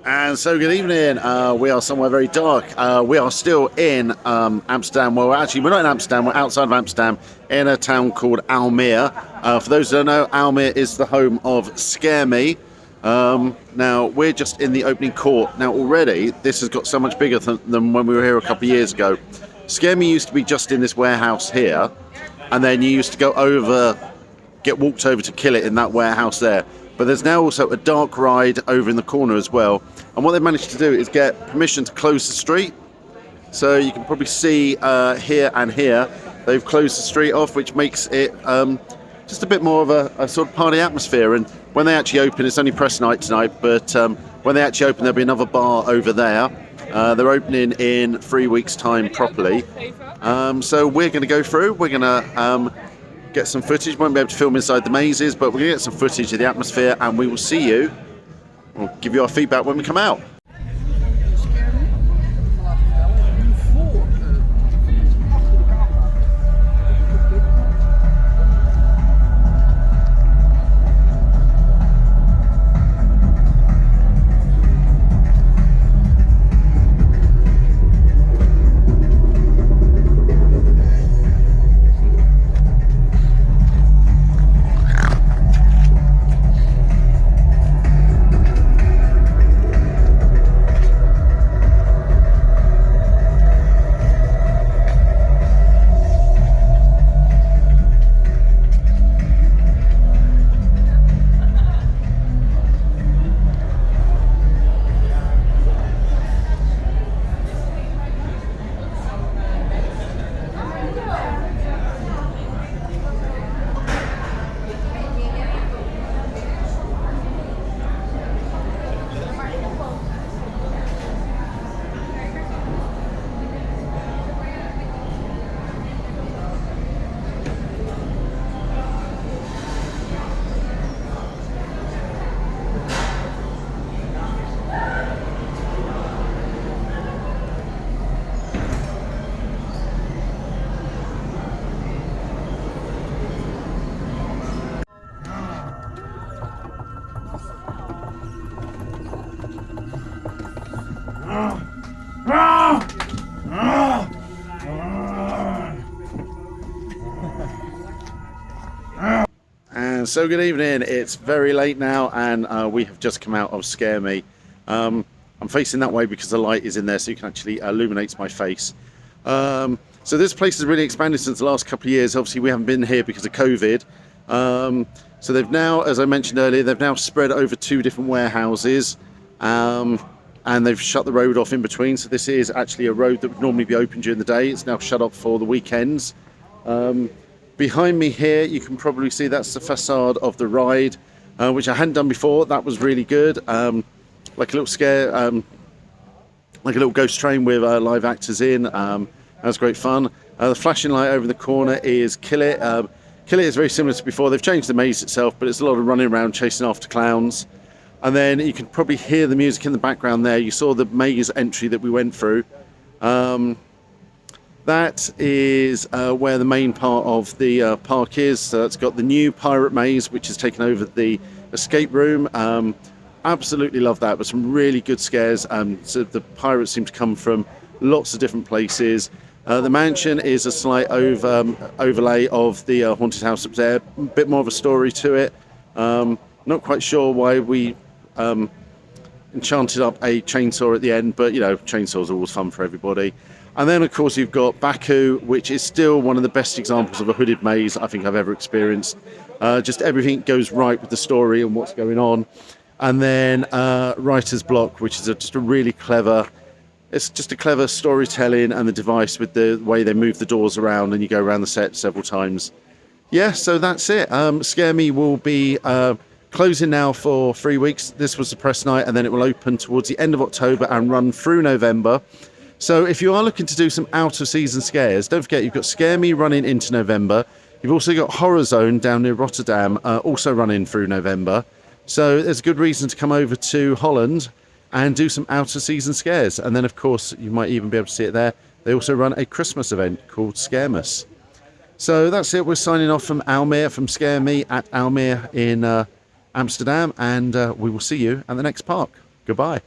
And so, good evening. We are somewhere very dark. We are still in Amsterdam. Well, actually, we're not in Amsterdam. We're outside of Amsterdam in a town called Almere. For those who don't know, Almere is the home of Scare Me. Now, we're just in the opening court. Now, already, this has got so much bigger than when we were here a couple of years ago. Scare Me used to be just in this warehouse here, and then you used to go over, get walked over to kill it in that warehouse there. But there's now also a dark ride over in the corner as well. And what they've managed to do is get permission to close the street. So you can probably see here and here, they've closed the street off, which makes it just a bit more of a sort of party atmosphere. And when they actually open, it's only press night tonight, but when they actually open, there'll be another bar over there. They're opening in 3 weeks' time properly. So we're going to go through. We're going to get some footage. Won't be able to film inside the mazes, but we're going to get some footage of the atmosphere, and we will see you. We'll give you our feedback when we come out. And so good evening. It's very late now, and we have just come out of Scare Me. I'm facing that way because the light is in there, so you can actually illuminate my face. So this place has really expanded since the last couple of years. Obviously, we haven't been here because of COVID. So they've now, as I mentioned earlier, they've now spread over 2 different warehouses, and they've shut the road off in between. So this is actually a road that would normally be open during the day. It's now shut off for the weekends. Behind me here, you can probably see that's the facade of the ride, which I hadn't done before. That was really good. Like a little scare, like a little ghost train with live actors in. That was great fun. The flashing light over the corner is Kill It. Kill It is very similar to before. They've changed the maze itself, but it's a lot of running around chasing after clowns. And then you can probably hear the music in the background there. You saw the maze entry that we went through. That is where the main part of the park is. So it's got the new pirate maze, which has taken over the escape room. Absolutely love that. But some really good scares. So the pirates seem to come from lots of different places. The mansion is a slight overlay of the haunted house up there. A bit more of a story to it. Not quite sure why we enchanted up a chainsaw at the end, but you know, chainsaws are always fun for everybody. And then, of course, you've got Baku, which is still one of the best examples of a hooded maze I think I've ever experienced. Just everything goes right with the story and what's going on. And then Writer's Block, which is just a really clever, it's just a clever storytelling and the device with the way they move the doors around and you go around the set several times. Yeah, so that's it. Scare Me will be closing now for 3 weeks. This was the press night, and then it will open towards the end of October and run through November. So if you are looking to do some out-of-season scares, don't forget you've got Scare Me running into November. You've also got Horror Zone down near Rotterdam, also running through November. So there's a good reason to come over to Holland and do some out-of-season scares. And then, of course, you might even be able to see it there. They also run a Christmas event called Scaremas. So that's it. We're signing off from Almere, from Scare Me at Almere in Amsterdam. And we will see you at the next park. Goodbye.